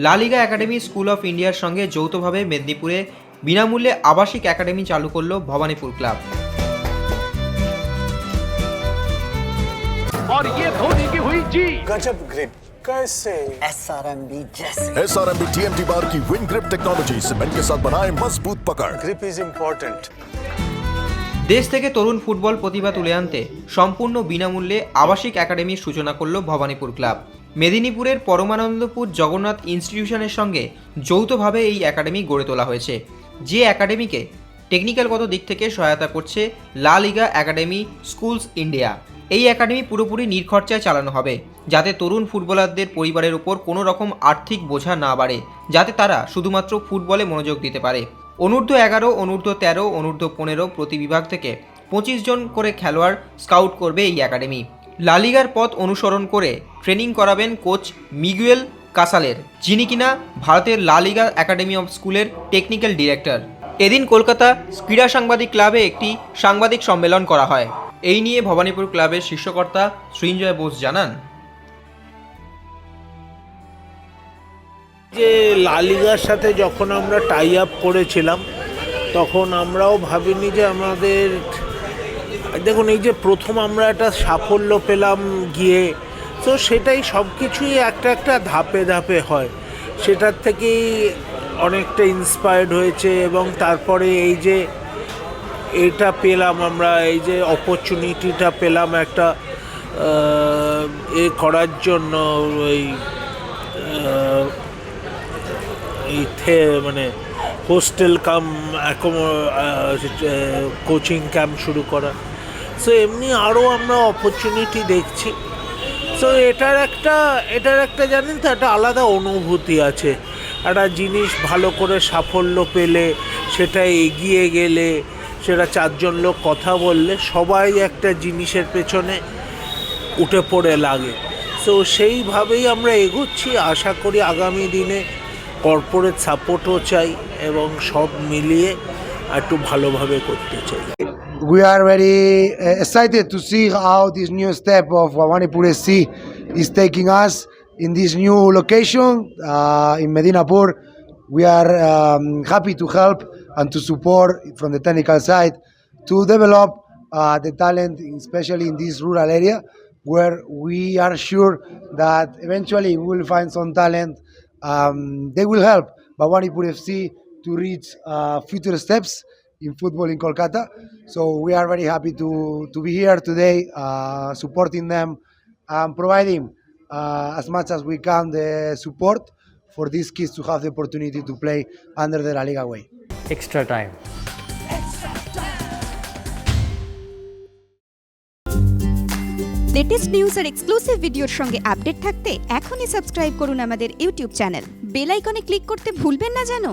লা লিগা academy school of ইন্ডিয়ার সঙ্গে যৌথভাবে মেদিনীপুরে বিনামূল্যে আবাসিক একাডেমি চালু করল ভবানীপুর ক্লাব। और ये धोनी की हुई जी गजब ग्रिप कैसे SRMB TMT बार की विन ग्रिप टेक्नोलॉजी सीमेंट के साथ बनाए मजबूत पकड़। Grip is important. দেশ থেকে তরুণ ফুটবল প্রতিভা তুলে আনতে সম্পূর্ণ বিনামূল্যে আবাসিক একাডেমির সূচনা করল ভবানীপুর ক্লাব। মেদিনীপুরের পরমানন্দপুর জগন্নাথ ইনস্টিটিউশনের সঙ্গে যৌথভাবে এই একাডেমি গড়ে তোলা হয়েছে, যে একাডেমিকে টেকনিক্যালগত দিক থেকে সহায়তা করছে লা লিগা একাডেমি স্কুলস ইন্ডিয়া। এই একাডেমি পুরোপুরি নির্খরচায় চালানো হবে, যাতে তরুণ ফুটবলারদের পরিবারের উপর কোনো রকম আর্থিক বোঝা না বাড়ে, যাতে তারা শুধুমাত্র ফুটবলে মনোযোগ দিতে পারে। অনূর্ধ্ব 11, অনূর্ধ্ব 13, অনূর্ধ্ব 15 প্রতি বিভাগ থেকে 25 জন করে খেলোয়াড় স্কাউট করবে এই একাডেমি। লা লিগার পথ অনুসরণ করে ট্রেনিং করাবেন কোচ মিগুয়েল কাসালের, যিনি কিনা ভারতের লা লিগা একাডেমি অফ স্কুলের টেকনিক্যাল ডিরেক্টর। এদিন কলকাতা ক্রীড়া সাংবাদিক ক্লাবে একটি সাংবাদিক সম্মেলন করা হয়। এই নিয়ে ভবানীপুর ক্লাবের শীর্ষকর্তা সৃঞ্জয় বোস জানান, যে লা লিগার সাথে যখন আমরা টাই আপ করেছিলাম তখন আমরাও ভাবিনি যে আমাদের, দেখুন এই যে প্রথম আমরা একটা সাফল্য পেলাম গিয়ে, তো সেটাই সব কিছুই একটা একটা ধাপে ধাপে হয়, সেটার থেকেই অনেকটা ইন্সপায়ার্ড হয়েছে। এবং তারপরে এই যে এটা পেলাম আমরা, এই যে অপরচুনিটিটা পেলাম একটা করার জন্য, মানে হোস্টেল কাম কোচিং ক্যাম্প শুরু করা, সো এমনি আরও আমরা অপরচুনিটি দেখছি। সো এটার একটা জানেন তো একটা আলাদা অনুভূতি আছে, একটা জিনিস ভালো করে সাফল্য পেলে, সেটা এগিয়ে গেলে, সেটা 4 জন লোক কথা বললে সবাই একটা জিনিসের পেছনে উঠে পড়ে লাগে। সো সেইভাবেই আমরা এগোচ্ছি। আশা করি আগামী দিনে কর্পোরেট সাপোর্টও চাই এবং সব মিলিয়ে একটু ভালোভাবে করতে চাই। We are very excited to see how this new step of Bhawanipur SC is taking us in this new location in Medinapur. We are happy to help and to support from the technical side to develop the talent, especially in this rural area, where we are sure that eventually we will find some talent. They will help Bhawanipur FC to reach future steps in football in Kolkata. So we are very happy to be here today, supporting them and providing as much as we can the support for these kids to have the opportunity to play under the La Liga way. Extra time. Latest news আর exclusive ভিডিওর সঙ্গে update থাকতে এখনই subscribe করুন আমাদের YouTube channel. Bell আইকনে click করতে ভুলবেন না যেন।